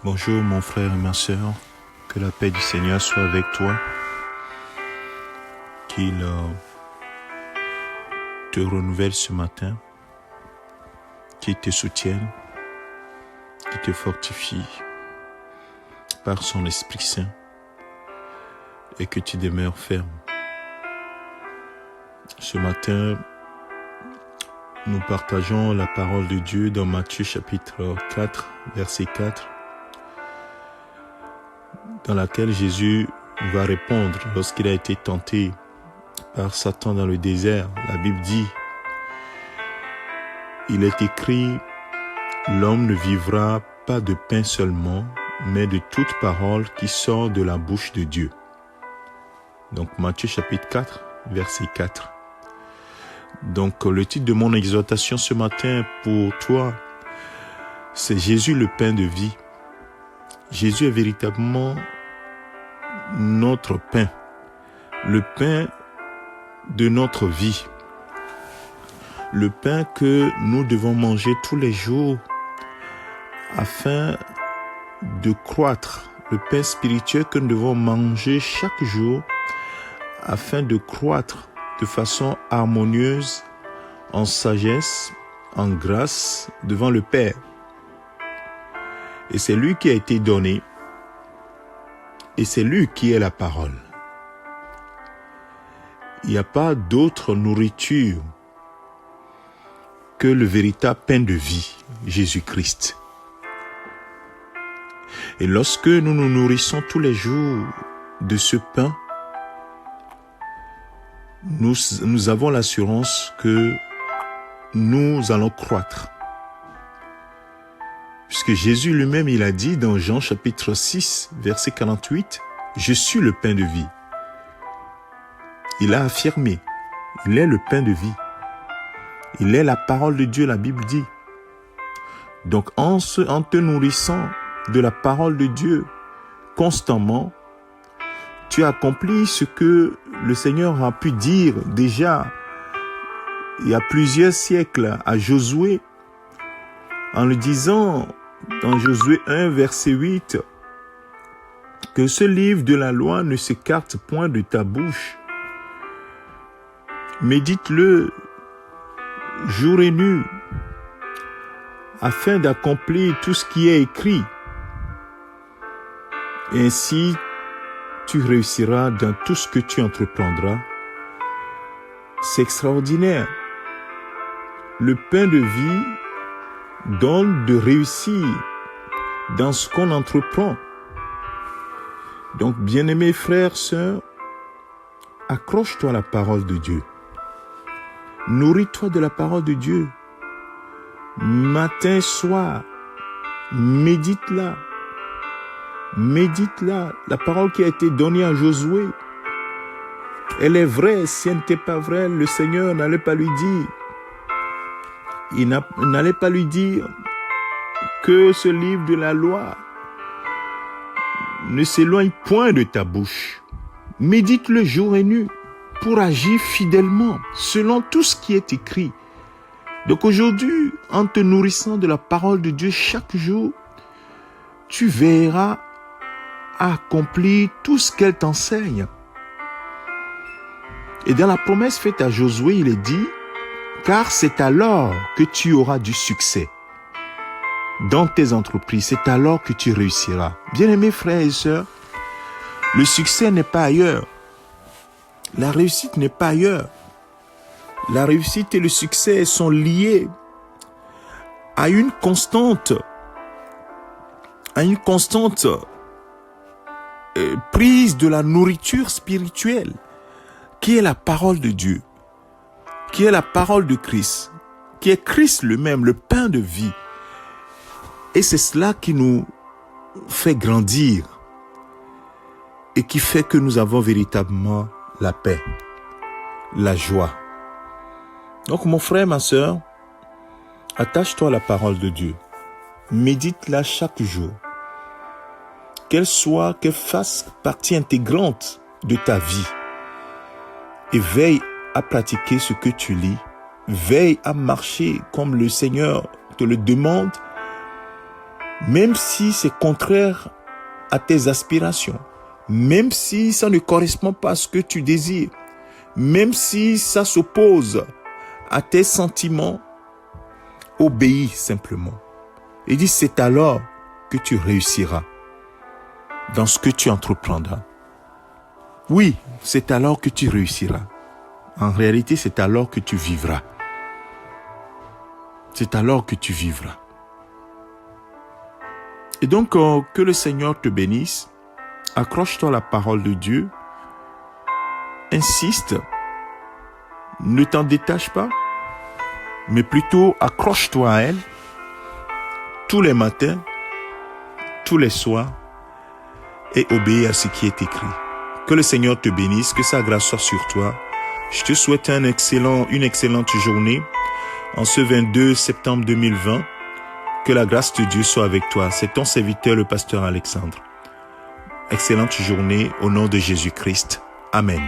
Bonjour mon frère et ma sœur, que la paix du Seigneur soit avec toi, qu'il te renouvelle ce matin, qu'il te soutienne, qu'il te fortifie par son Esprit Saint et que tu demeures ferme. Ce matin, nous partageons la parole de Dieu dans Matthieu chapitre 4, verset 4, dans laquelle Jésus va répondre lorsqu'il a été tenté par Satan dans le désert. La Bible dit, il est écrit, l'homme ne vivra pas de pain seulement, mais de toute parole qui sort de la bouche de Dieu. Donc Matthieu chapitre 4, verset 4. Donc le titre de mon exhortation ce matin pour toi, c'est Jésus le pain de vie. Jésus est véritablement notre pain, le pain de notre vie, le pain que nous devons manger tous les jours afin de croître, le pain spirituel que nous devons manger chaque jour afin de croître de façon harmonieuse, en sagesse, en grâce devant le Père. Et c'est lui qui a été donné, et c'est lui qui est la parole. Il n'y a pas d'autre nourriture que le véritable pain de vie, Jésus-Christ. Et lorsque nous nous nourrissons tous les jours de ce pain, nous avons l'assurance que nous allons croître. Puisque Jésus lui-même, il a dit dans Jean chapitre 6, verset 48, « Je suis le pain de vie ». Il a affirmé, il est le pain de vie. Il est la parole de Dieu, la Bible dit. Donc en te nourrissant de la parole de Dieu constamment, tu accomplis ce que le Seigneur a pu dire déjà il y a plusieurs siècles à Josué, en le disant dans Josué 1, verset 8, que ce livre de la loi ne s'écarte point de ta bouche. Médite-le jour et nuit, afin d'accomplir tout ce qui est écrit. Ainsi, tu réussiras dans tout ce que tu entreprendras. C'est extraordinaire. Le pain de vie donne de réussir dans ce qu'on entreprend. Donc, bien-aimés frères, sœurs, accroche-toi à la parole de Dieu. Nourris-toi de la parole de Dieu. Matin, soir, médite-la. Médite-la. La parole qui a été donnée à Josué, elle est vraie. Si elle n'était pas vraie, le Seigneur n'allait pas lui dire. Il n'allait pas lui dire que ce livre de la loi ne s'éloigne point de ta bouche. Médite-le jour et nuit pour agir fidèlement selon tout ce qui est écrit. Donc aujourd'hui, en te nourrissant de la parole de Dieu chaque jour, tu veilleras à accomplir tout ce qu'elle t'enseigne. Et dans la promesse faite à Josué, il est dit, car c'est alors que tu auras du succès dans tes entreprises, c'est alors que tu réussiras. Bien-aimés frères et sœurs, le succès n'est pas ailleurs. La réussite n'est pas ailleurs. La réussite et le succès sont liés à une constante prise de la nourriture spirituelle qui est la parole de Dieu, qui est la parole de Christ, qui est Christ lui-même, le pain de vie. Et c'est cela qui nous fait grandir et qui fait que nous avons véritablement la paix, la joie. Donc mon frère, ma sœur, attache-toi à la parole de Dieu. Médite-la chaque jour. Qu'elle fasse partie intégrante de ta vie. Et veille à pratiquer ce que tu lis. Veille à marcher comme le Seigneur te le demande. même si c'est contraire à tes aspirations, même si ça ne correspond pas à ce que tu désires, même si ça s'oppose à tes sentiments, obéis simplement. Et dis, c'est alors que tu réussiras dans ce que tu entreprendras. Oui, c'est alors que tu réussiras. En réalité, c'est alors que tu vivras. C'est alors que tu vivras. Et donc, que le Seigneur te bénisse. Accroche-toi à la parole de Dieu. Insiste. Ne t'en détache pas, mais plutôt accroche-toi à elle tous les matins, tous les soirs, et obéis à ce qui est écrit. Que le Seigneur te bénisse, que sa grâce soit sur toi. Je te souhaite une excellente journée en ce 22 septembre 2020. Que la grâce de Dieu soit avec toi. C'est ton serviteur, le pasteur Alexandre. Excellente journée au nom de Jésus-Christ. Amen.